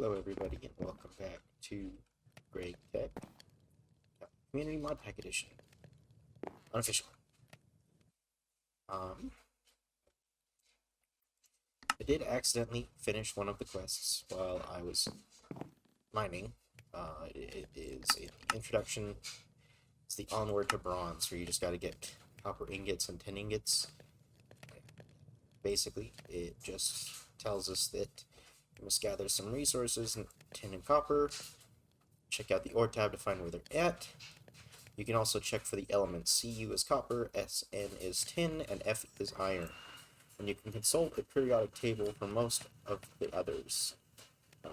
Hello everybody and welcome back to Gregtech Community Mod Pack Edition Unofficial. I did accidentally finish one of the quests while I was mining. It is an introduction. It's the Onward to Bronze, where you just gotta get copper ingots and tin ingots. Basically, it just tells us that we must gather some resources, tin and copper. Check out the ore tab to find where they're at. You can also check for the elements. Cu is copper, Sn is tin, and Fe is iron. And you can consult the periodic table for most of the others.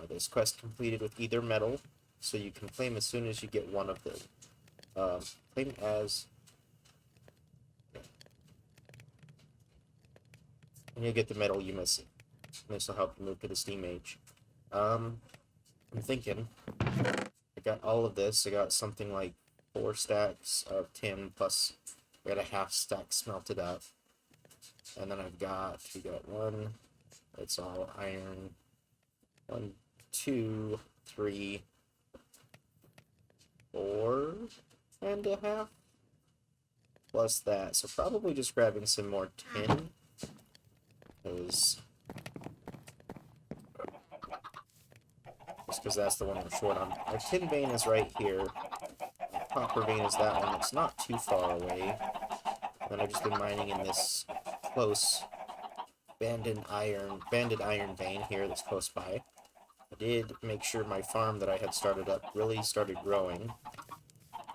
This quest completed with either metal, so you can claim as soon as you get one of them. Claim as... and you'll get the metal you miss. This will help you move to the Steam Age. I'm thinking... I got all of this. I got something like 4 stacks of tin, plus I got a half stack smelted up. And then we got one, it's all iron. 1, 2, 3, 4 and a half. Plus that. So probably just grabbing some more tin. Just because that's the one we're short on. Our tin vein is right here. Copper vein is that one. It's not too far away. And I've just been mining in this close banded iron vein here that's close by. I did make sure my farm that I had started up really started growing,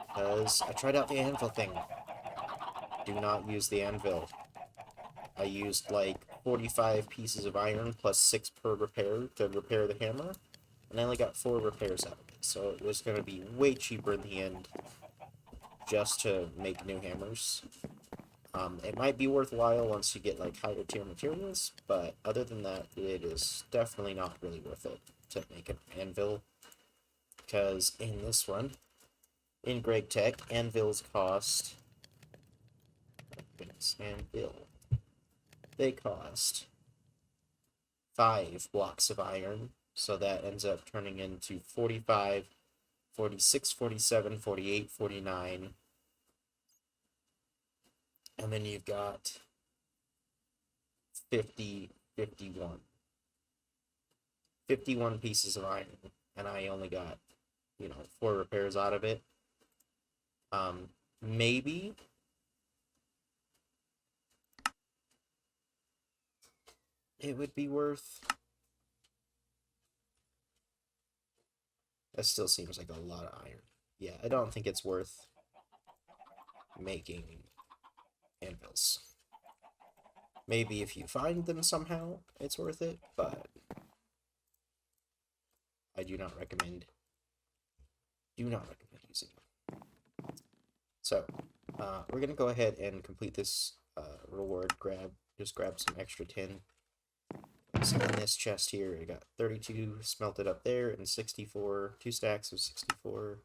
because I tried out the anvil thing. Do not use the anvil. I used like 45 pieces of iron plus 6 per repair to repair the hammer, and I only got 4 repairs out of it, so it was going to be way cheaper in the end just to make new hammers. It might be worthwhile once you get like higher tier materials, but other than that, it is definitely not really worth it to make an anvil, because in this one, in Gregtech, anvils cost... anvil. They cost 5 blocks of iron, so that ends up turning into 45, 46, 47, 48, 49... and then you've got 50, 51. 51 pieces of iron, and I only got, 4 repairs out of it. Maybe it would be worth... that still seems like a lot of iron. Yeah, I don't think it's worth making anvils. Maybe if you find them somehow, it's worth it, but I do not recommend using them. So, we're gonna go ahead and complete this reward. Just grab some extra tin. So in this chest here, I got 32 smelted up there, and 64, 2 stacks of 64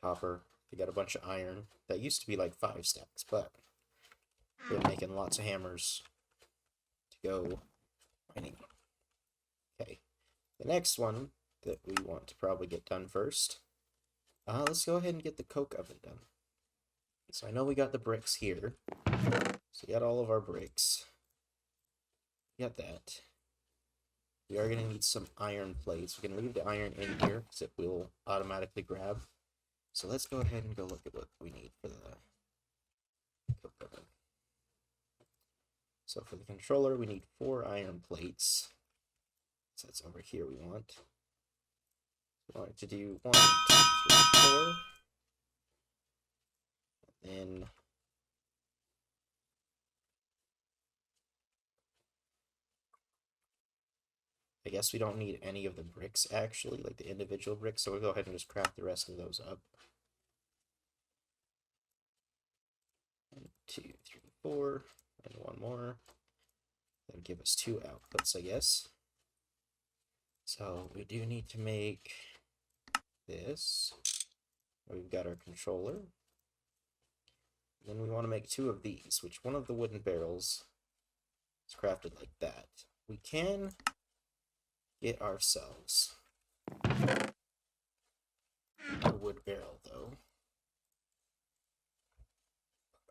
copper. We got a bunch of iron. That used to be like 5 stacks, but we're making lots of hammers to go mining. Okay, the next one that we want to probably get done first, let's go ahead and get the coke oven done. So I know we got the bricks here, so we got all of our bricks. We got that. We are going to need some iron plates. We can leave the iron in here because it will automatically grab. So let's go ahead and go look at what we need for the coke oven. So for the controller, we need 4 iron plates. So that's over here we want. We want it to do 1, 2, 3, 4. And then I guess we don't need any of the bricks actually, like the individual bricks, so we'll go ahead and just craft the rest of those up. 1, 2, 3, 4, and 1 more. That'll give us 2 outputs, I guess. So we do need to make this. We've got our controller. Then we want to make 2 of these, which one of the wooden barrels is crafted like that. We can get ourselves wood barrel, though,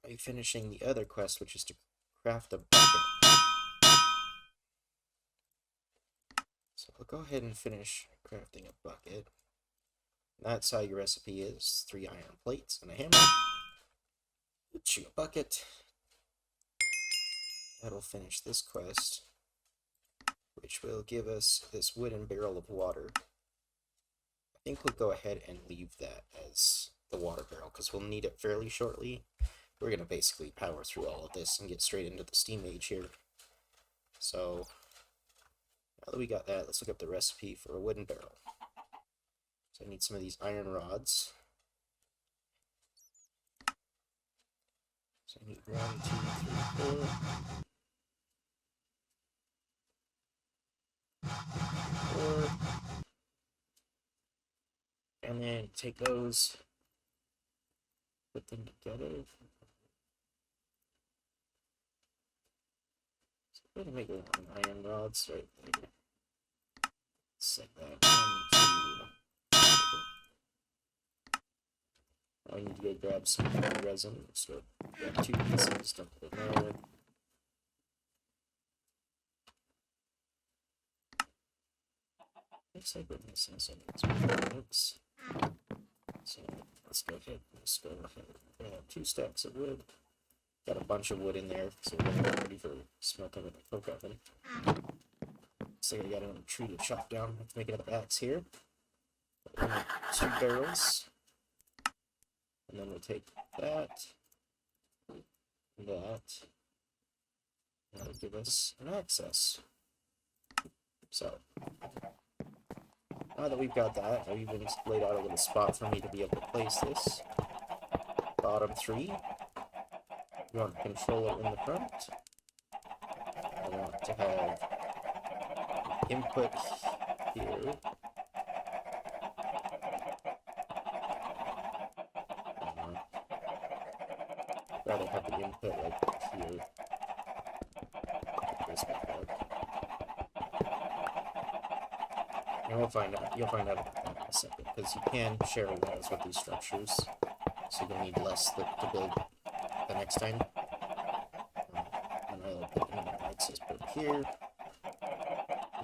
by finishing the other quest, which is to craft a bucket. So I'll go ahead and finish crafting a bucket. That's how your recipe is: 3 iron plates and a hammer. Put you a bucket. That'll finish this quest, which will give us this wooden barrel of water. I think we'll go ahead and leave that as the water barrel, because we'll need it fairly shortly. We're going to basically power through all of this and get straight into the steam age here. So, now that we got that, let's look up the recipe for a wooden barrel. So I need some of these iron rods. So I need 1, 2, 3, 4. And then take those, put them together. So I'm going to make it iron rods right there. Set that 1, 2. Now I need to go grab some resin. So grab 2 pieces, dump it in there. Looks like we're missing some of these components. So let's go ahead and grab 2 stacks of wood. Got a bunch of wood in there, so we're gonna get ready for smelting with the coke oven. So I got another tree to chop down. Let's make another axe here. 2 barrels. And then we'll take that, and that'll give us an access. So now that we've got that, I've even laid out a little spot for me to be able to place this. Bottom 3. We want the controller in the front. I want to have input here. I'd rather have the input like here. This back out. And you'll find out about that in a second, because you can share walls with these structures, so you'll need less to build the next time. And I'll put another access port here, with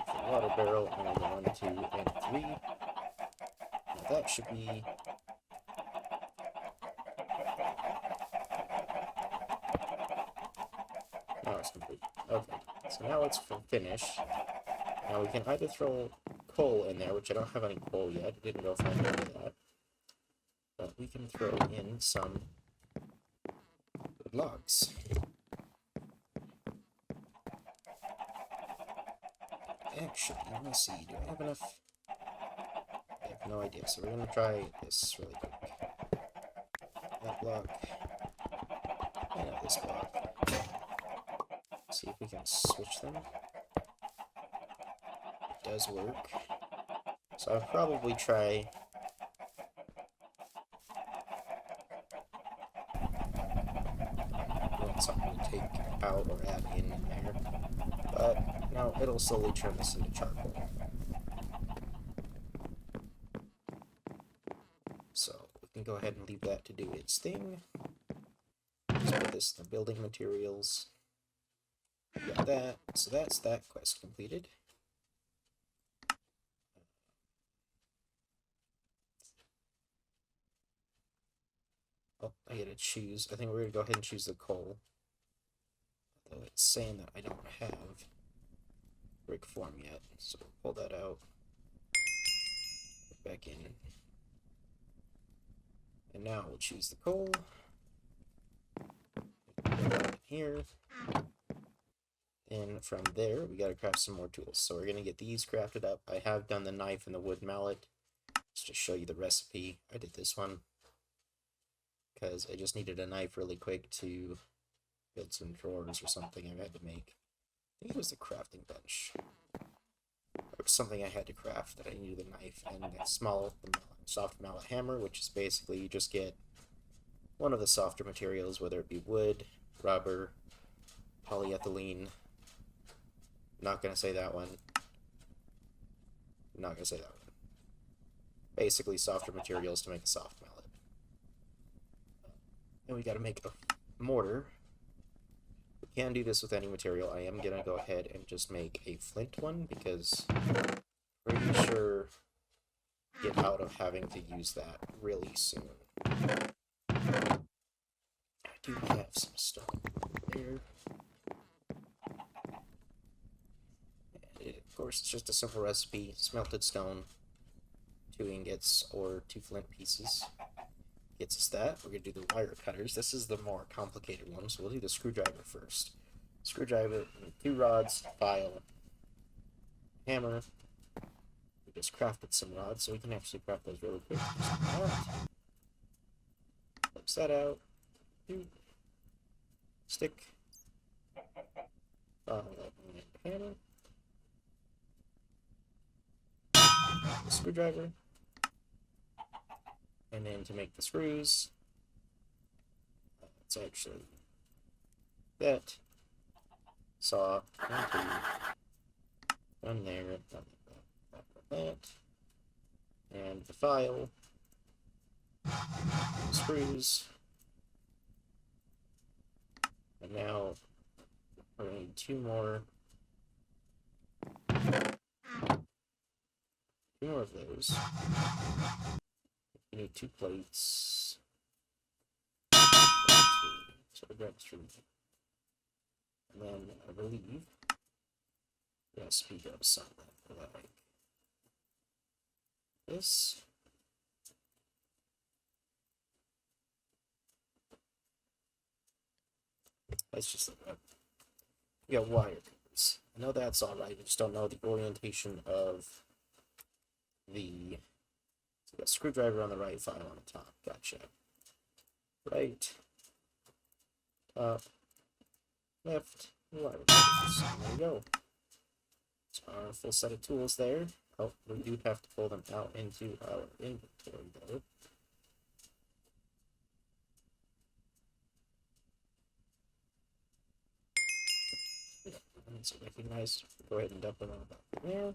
the water barrel, and the 1, 2, and 3. Now that should be now it's complete. Okay, so now it's finished. Now we can either throw coal in there, which I don't have any coal yet. I didn't go find any of that. But we can throw in some logs. Actually, let me see. Do I have enough? I have no idea. So we're going to try this really quick. That block. And this block. See if we can switch them. It does work. So I'll probably try something to take out or add in there. But now it'll slowly turn this into charcoal. So we can go ahead and leave that to do its thing. Just put this in the building materials. Got that. So that's that quest completed. Oh, I gotta choose. I think we're gonna go ahead and choose the coal. Although it's saying that I don't have brick form yet, so we'll pull that out. Put back in. And now we'll choose the coal. Put that in here. And from there, we gotta craft some more tools. So we're gonna get these crafted up. I have done the knife and the wood mallet. Just to show you the recipe, I did this one because I just needed a knife really quick to build some drawers or something I had to make. I think it was the crafting bench. It was something I had to craft that I needed a knife and a soft mallet hammer, which is basically you just get one of the softer materials, whether it be wood, rubber, polyethylene. Not gonna say that one. Not gonna say that one. basically softer materials to make a soft mallet. And we gotta make a mortar. We can do this with any material. I am gonna go ahead and just make a flint one because I'm pretty sure get out of having to use that really soon. I do have some stone there. And of course, it's just a simple recipe. Smelted stone, 2 ingots or 2 flint pieces. Gets us that. We're going to do the wire cutters. This is the more complicated one, so we'll do the screwdriver first. Screwdriver, 2 rods, file, hammer. We just crafted some rods, so we can actually craft those really quick. Flips that out. Stick. Hammer. The screwdriver. And then to make the screws, it's actually that saw, one there, that, and the file, the screws, and now we're going to need 2 more of those. We need 2 plates. So grab 3. And then I believe we gotta speed up something like this. Let's just look up. We got wire cutters. I know that's alright, I just don't know the orientation of the. So we got screwdriver on the right, file on the top. Gotcha. Right, top, left, wire cutters. There we go. So our full set of tools there. Oh, we do have to pull them out into our inventory though. So recognize, go ahead and dump them on about there.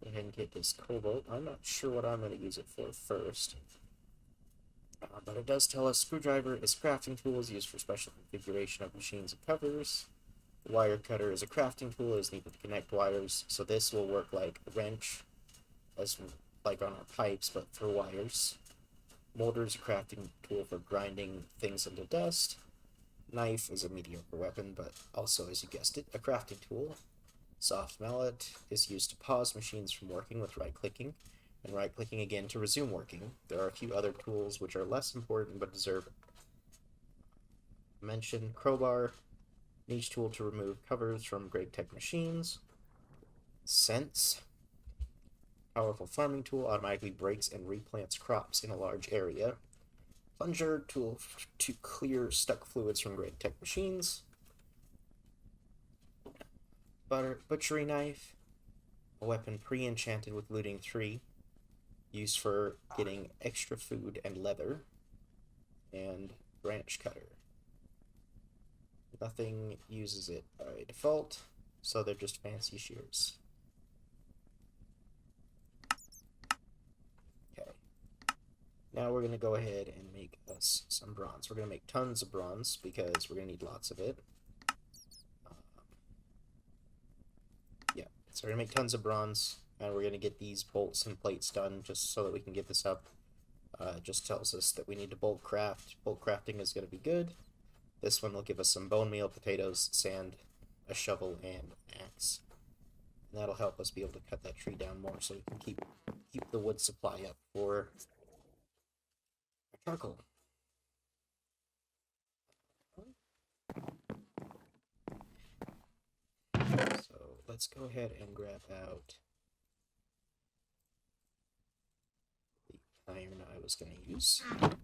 Go ahead and get this cobalt. I'm not sure what I'm going to use it for first. But it does tell us screwdriver is crafting tools used for special configuration of machines and covers. Wire cutter is a crafting tool, is needed to connect wires. So this will work like a wrench, as like on our pipes, but for wires. Molder is a crafting tool for grinding things into dust. Knife is a mediocre weapon, but also, as you guessed it, a crafting tool. Soft mallet is used to pause machines from working with right-clicking, and right-clicking again to resume working. There are a few other tools which are less important but deserve mention. Crowbar, niche tool to remove covers from Gregtech machines. Sense, powerful farming tool, automatically breaks and replants crops in a large area. Plunger, tool to clear stuck fluids from Gregtech machines. Butchery knife, a weapon pre-enchanted with looting 3, used for getting extra food and leather. And branch cutter. Nothing uses it by default, so they're just fancy shears. Now we're going to go ahead and make us some bronze. We're going to make tons of bronze because we're going to need lots of it. Yeah, so we're going to make tons of bronze, and we're going to get these bolts and plates done just so that we can get this up. It just tells us that we need to bulk craft. Bulk crafting is going to be good. This one will give us some bone meal, potatoes, sand, a shovel, and an axe. And that'll help us be able to cut that tree down more so we can keep the wood supply up for charcoal. So let's go ahead and grab out the iron I was going to use. Okay,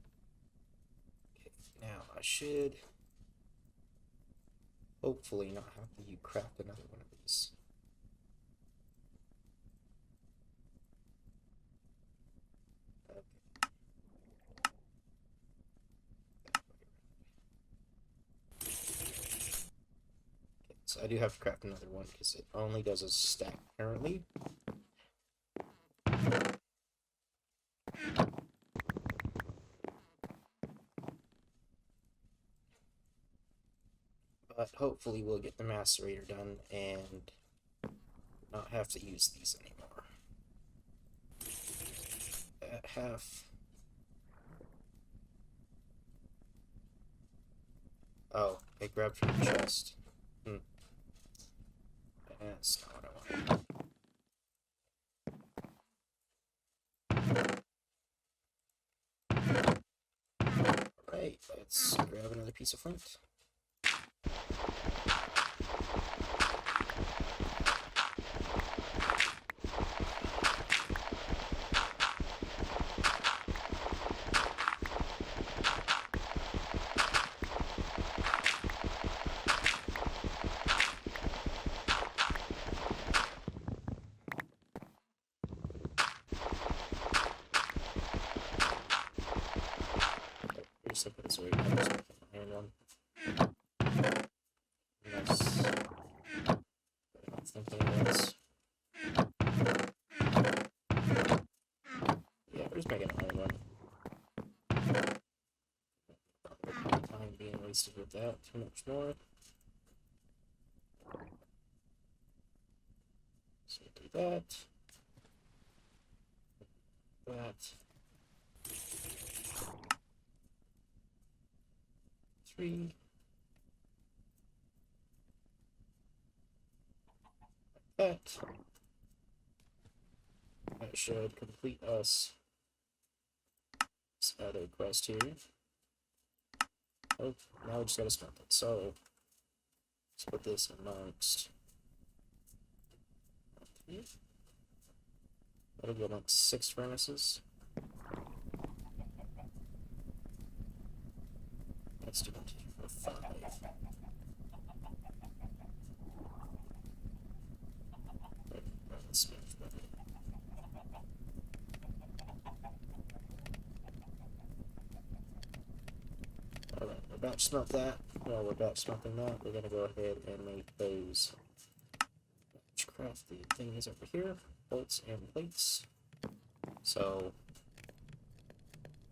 now I should hopefully not have to craft another one of these. So I do have to craft another one because it only does a stack apparently. But hopefully we'll get the macerator done and not have to use these anymore. At half. Oh, I grabbed from the chest. That's not what I wanted. Alright, let's grab another piece of flint. Put this away. I'll just make an iron one. Nice. I don't think anything else. Yeah, we're just making an iron one. Time being wasted with that. Too much more. So do that. That. 3. Like that. That should complete us this other quest here. Oh, now we just gotta smelt it. So let's put this amongst. That'll go amongst 6 furnaces. Let's do 1, 2, 3, 4, 5. Alright, we're about to smelt that. While we're about smelting that, we're gonna go ahead and make those crafty things over here. Bolts and plates. So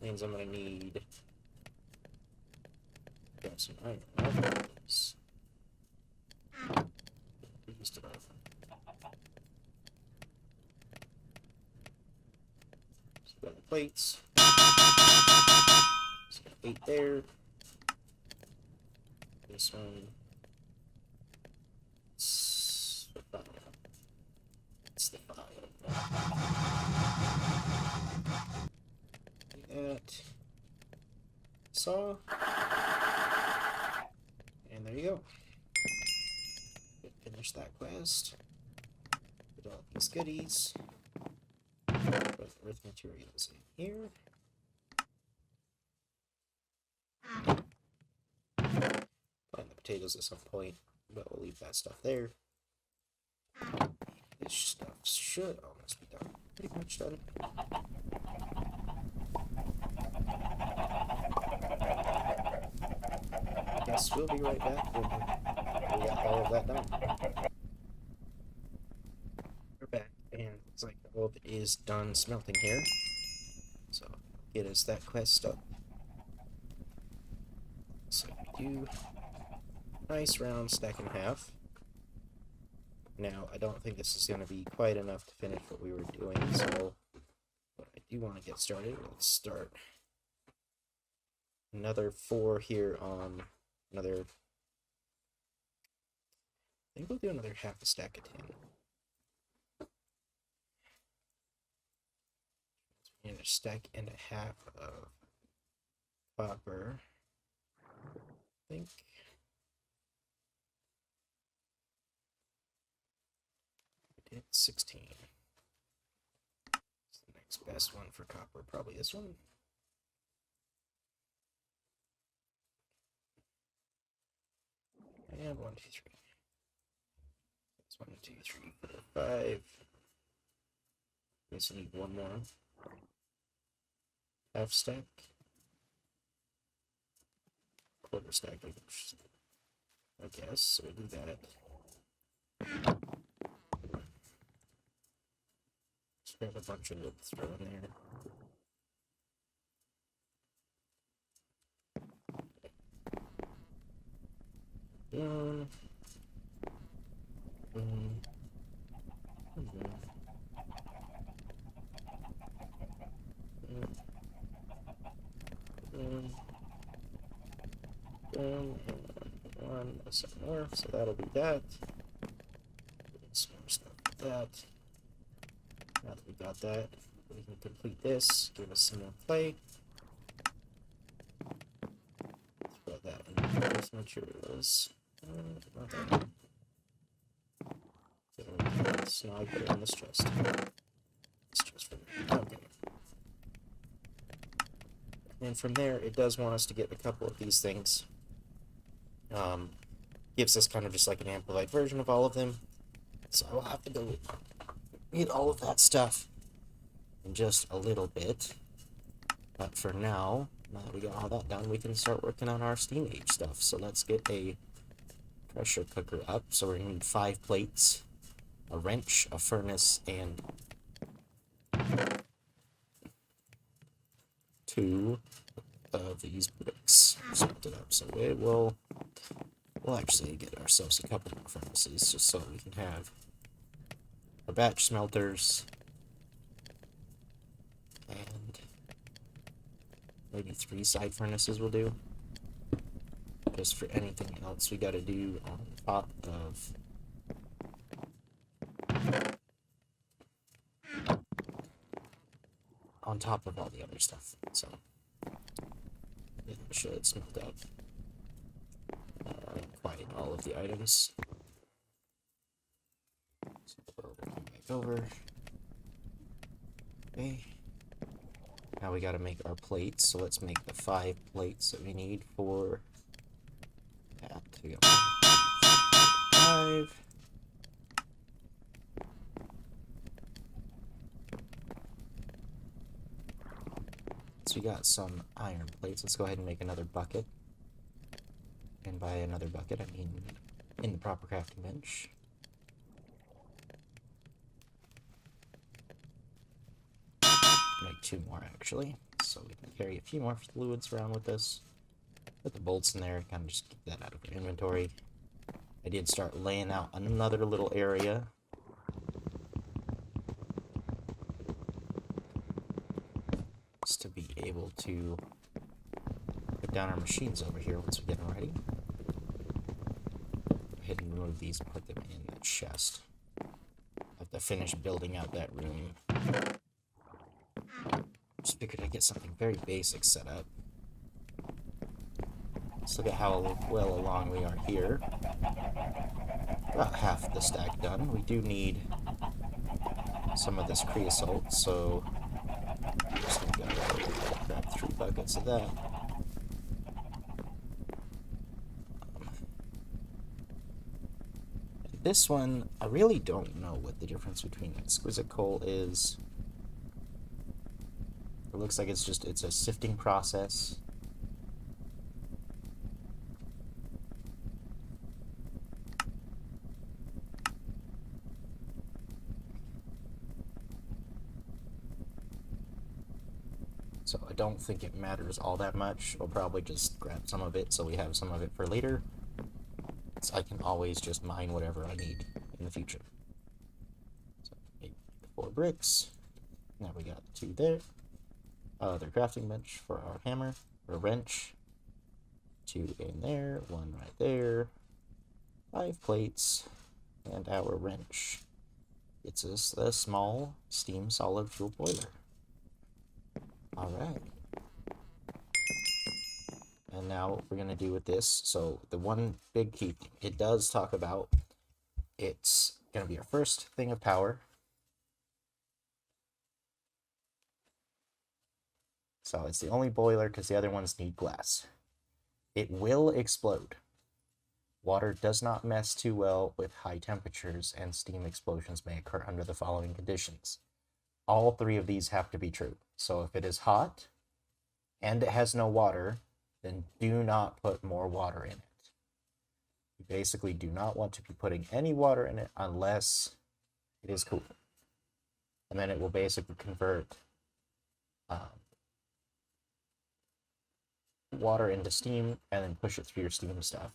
means I'm gonna need some iron. These to both. So we got the plates. So 8 there. This one. It's the file. It's the file. That. Saw. And there you go. Finish that quest. Put all these goodies. Put earth materials in here. Plant the potatoes at some point, but we'll leave that stuff there. This stuff should almost be done. Pretty much done. Guess we'll be right back when we got all of that done. We're back, and it's like all of it is done smelting here. So get us that quest up. So we do nice round stack and a half. Now I don't think this is going to be quite enough to finish what we were doing, so but I do want to get started. Let's start another 4 here on another. I think we'll do another half a stack of tin. And a stack and a half of copper. I think. We did 16. It's the next best one for copper. Probably this one. And 1, 2, 3. That's 1, 2, 3, 4, 5. Guess I need one more. Half stack. Quarter stack, I guess. So we'll do that. Just grab a bunch of wood to throw in there. some more, so that'll be that. Some more stuff like that. Now that we got that, we can complete this, give us some more clay. Throw that in those materials. Not that one. So now I put it in this chest. This chest for me. Okay. And from there, it does want us to get a couple of these things. Gives us kind of just like an amplified version of all of them. So I'll have to go get all of that stuff in just a little bit. But for now that we got all that done, we can start working on our steam age stuff. So let's get a pressure cooker up. So we're going to need 5 plates, a wrench, a furnace, and 2 of these bricks smelted up. So we'll actually get ourselves a couple more furnaces just so we can have our batch smelters and maybe 3 side furnaces will do. Just for anything else we gotta do on top of all the other stuff. So it should smelt up quite all of the items. So we'll come back over. Okay. Now we gotta make our plates, so let's make the 5 plates that we need for that. We got 5. So we got some iron plates. Let's go ahead and make another bucket. And by another bucket, I mean in the proper crafting bench. Make 2 more actually, so we can carry a few more fluids around with us. Put the bolts in there, kind of just get that out of our inventory. I did start laying out another little area. Just to be able to put down our machines over here once we get them ready. Go ahead and remove these and put them in the chest. I have to finish building out that room. Just figured I'd get something very basic set up. Let's look at how well along we are here. About half the stack done. We do need some of this creosote, so I'm just gonna go grab 3 buckets of that. This one, I really don't know what the difference between exquisite coal is. It looks like it's a sifting process. So I don't think it matters all that much. We'll probably just grab some of it so we have some of it for later. So I can always just mine whatever I need in the future. So 4 bricks. Now we got 2 there. Other crafting bench for our hammer, or wrench. 2 in there, 1 right there. 5 plates, and our wrench. It's a small steam solid fuel boiler. Alright. And now what we're going to do with this, so the one big key thing, it does talk about it's going to be our first thing of power. So it's the only boiler because the other ones need glass. It will explode. Water does not mess too well with high temperatures, and steam explosions may occur under the following conditions. All 3 of these have to be true. So if it is hot and it has no water, then do not put more water in it. You basically do not want to be putting any water in it unless it is cool. And then it will basically convert water into steam and then push it through your steam stuff.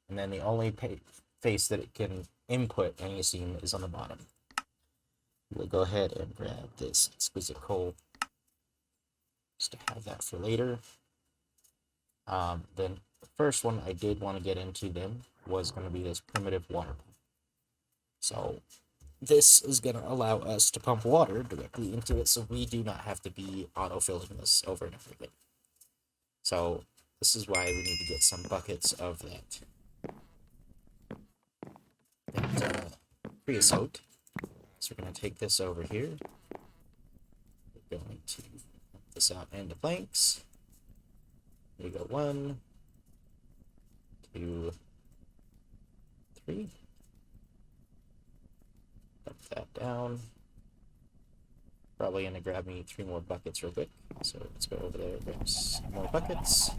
And then the only face that it can input any steam is on the bottom. We'll go ahead and grab this exquisite coal. just to have that for later. Then the first one I did want to get into then was going to be this primitive water pump. So this is going to allow us to pump water directly into it, so we do not have to be auto-filling this over and over again. So this is why we need to get some buckets of that creosote. So we're going to take this over here. We're going to put this out into planks. Here we go, 1, 2, 3. Put that down. Probably going to grab me 3 more buckets real quick. So let's go over there and grab some more buckets.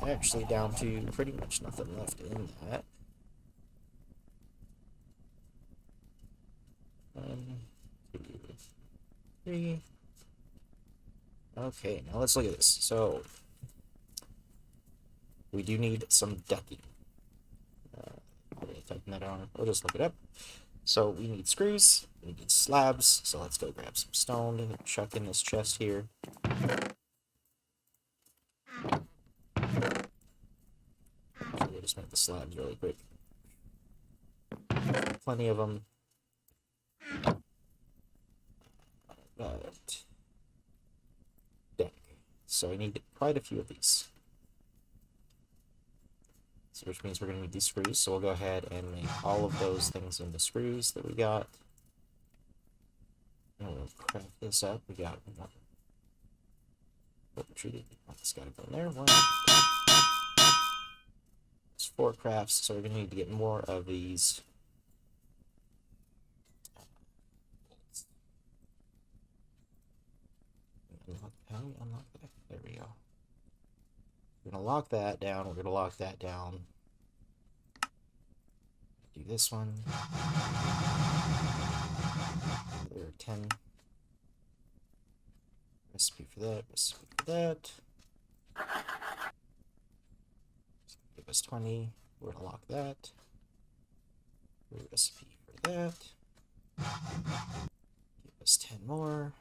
I'm actually down to pretty much nothing left in that. 1, 2, 3. Okay, now let's look at this. So we do need some decking. Typing that on. We'll just look it up. So we need screws, we need slabs, so let's go grab some stone and chuck in this chest here. So we'll just make the slabs really quick. Plenty of them. But deck. So I need quite a few of these. So which means we're going to need these screws, so we'll go ahead and make all of those things into screws that we got. And we'll craft this up. We got one. Treated. It's got to go in there. 1. It's 4 crafts, so we're going to need to get more of these. How do we unlock that? There we go. We're going to lock that down. We're going to lock that down. Do this one. There are 10. Recipe for that. Recipe for that. Give us 20. We're going to lock that. Recipe for that. Give us 10 more.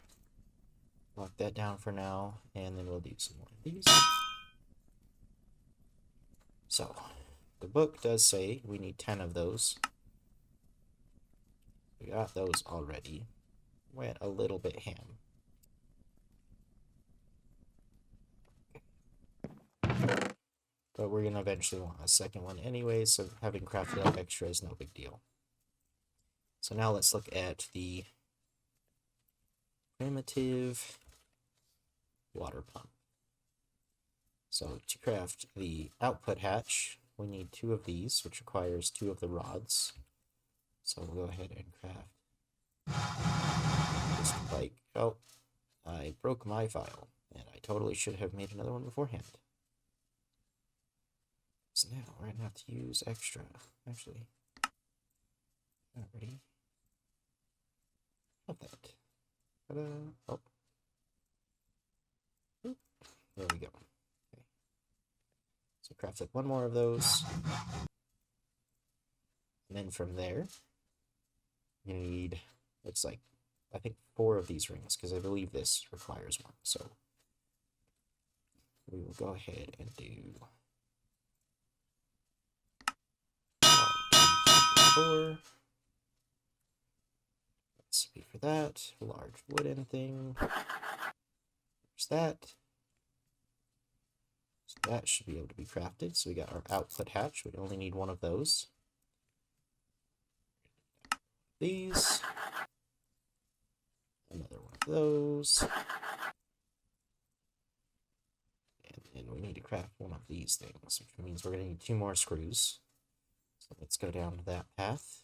Lock that down for now. And then we'll do some more of these. So, the book does say we need 10 of those. We got those already. Went a little bit ham. But we're going to eventually want a second one anyway, so having crafted up extra is no big deal. So now let's look at the primitive water pump. So to craft the output hatch, we need 2 of these, which requires 2 of the rods. So we'll go ahead and craft this bike. Oh, I broke my file, and I totally should have made another one beforehand. So now we're going to have to use extra. Actually, not ready. Not that. Ta-da. Oh. Oop. There we go. Okay. So craft up 1 more of those. And then from there, you need, looks like, I think 4 of these rings, because I believe this requires 1. So we will go ahead and do 1, 2, 3, 4. Recipe for that. Large wooden thing. There's that. So that should be able to be crafted. So we got our output hatch. We only need 1 of those. These. Another one of those. And then we need to craft 1 of these things, which means we're going to need 2 more screws. So let's go down that path.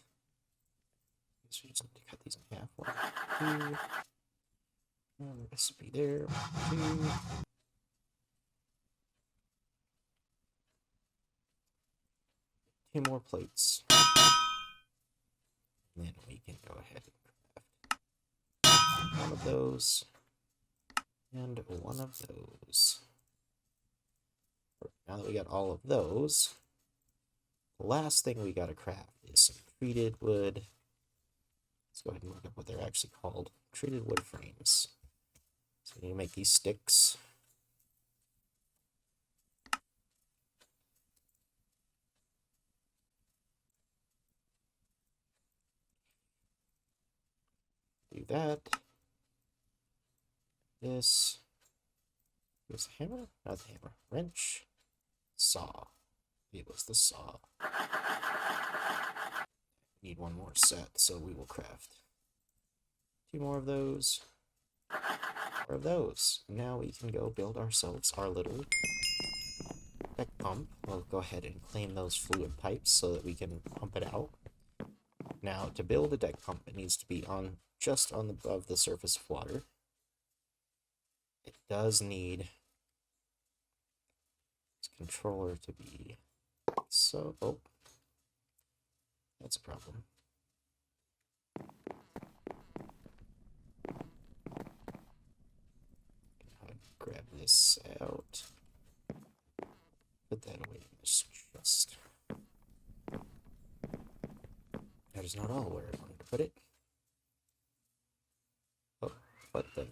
So we just need to cut these in half. 1, 2. And recipe there. 1, 2. Two more plates. And then we can go ahead and craft 1 of those. And 1 of those. Now that we got all of those, the last thing we gotta craft is some treated wood. Let's go ahead and look up what they're actually called. treated wood frames. So we need to make these sticks. Do that. This. Here's the hammer. Not the hammer. Wrench. Saw. It was the saw. Need one more set, so we will craft 2 more of those. More of those. Now we can go build ourselves our little deck pump. We'll go ahead and claim those fluid pipes so that we can pump it out. Now, to build a deck pump, it needs to be on just on above the surface of water. It does need its controller to be so. Oh, that's a problem. Grab this out. Put that away in this chest. That is not all where I wanted to put it. Oh, what the?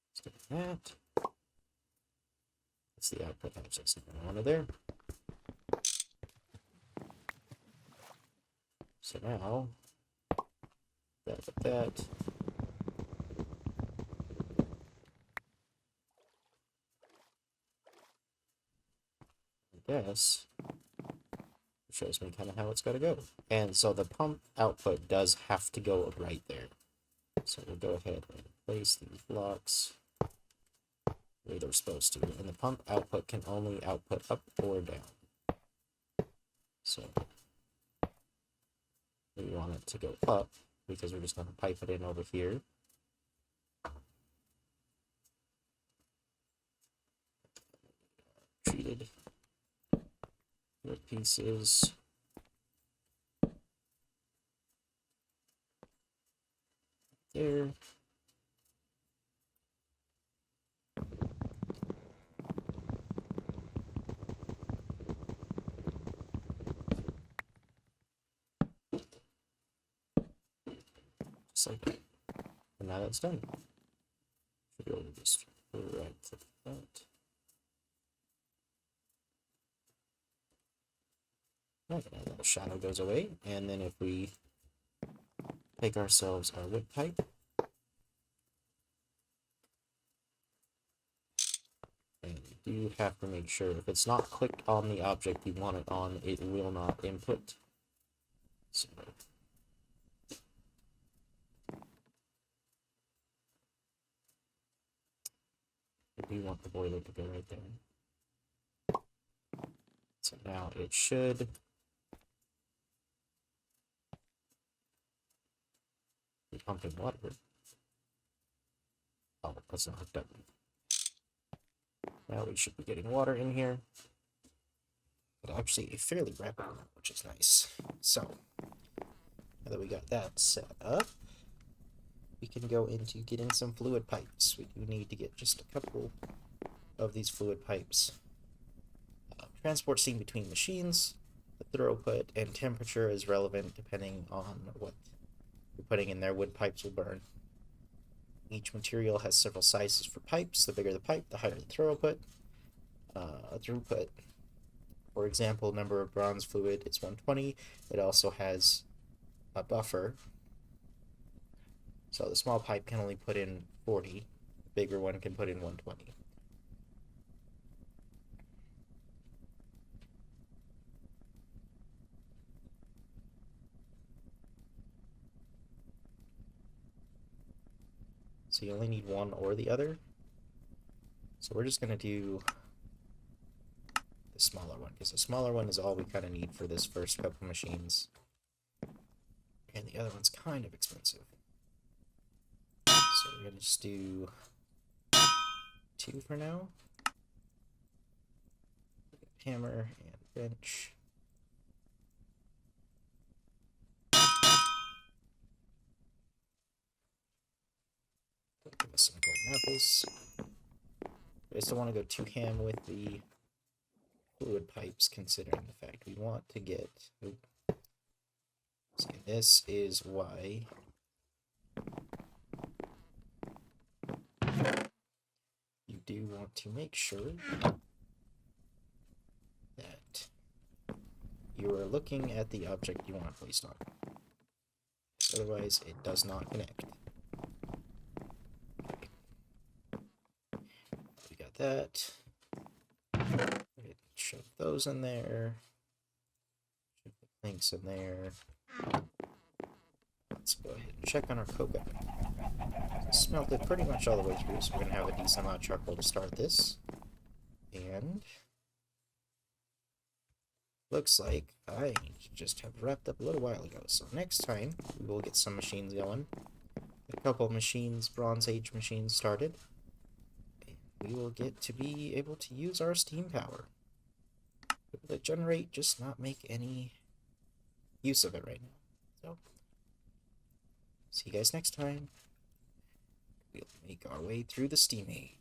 Let's get that. That's the output objects in one of there. So now, that. I guess it shows me kind of how it's got to go. And so the pump output does have to go right there. So we'll go ahead and place these blocks where they're supposed to. And the pump output can only output up or down. So we want it to go up because we're just going to pipe it in over here. Treated wood pieces. There. Just like that. And now that's done. Should be able to just right click that. Right, and that shadow goes away. And then if we take ourselves our wood pipe, and you do have to make sure if it's not clicked on the object you want it on, it will not input. So I do want the boiler to go right there. So now it should be pumping water. Oh, that's not hooked up. Now we should be getting water in here. But actually a fairly rapid amount, which is nice. So, now that we got that set up, we can go into getting some fluid pipes. We do need to get just a couple of these fluid pipes. Transport seen between machines. The throughput and temperature is relevant depending on what you're putting in there. Wood pipes will burn. Each material has several sizes for pipes. The bigger the pipe, the higher the throughput. For example, number of bronze fluid is 120. It also has a buffer. So the small pipe can only put in 40. The bigger one can put in 120. So you only need one or the other. So we're just going to do the smaller one, because the smaller one is all we kind of need for this first couple machines. And the other one's kind of expensive. So we're going to just do 2 for now. Hammer and wrench. Give us some golden apples. I just don't want to go too ham with the fluid pipes, considering the fact we want to get... See, this is why you do want to make sure that you are looking at the object you want placed on. Otherwise, it does not connect. We got that. Shove those in there. Shove the links in there. Let's go ahead and check on our cocoa. It's smelted pretty much all the way through, so we're going to have a decent amount of charcoal to start this. And looks like I just have wrapped up a little while ago. So next time, we will get some machines going. A couple machines, Bronze Age machines started. And we will get to be able to use our steam power. Able to generate, just not make any use of it right now. So, see you guys next time. We'll make our way through the steam age.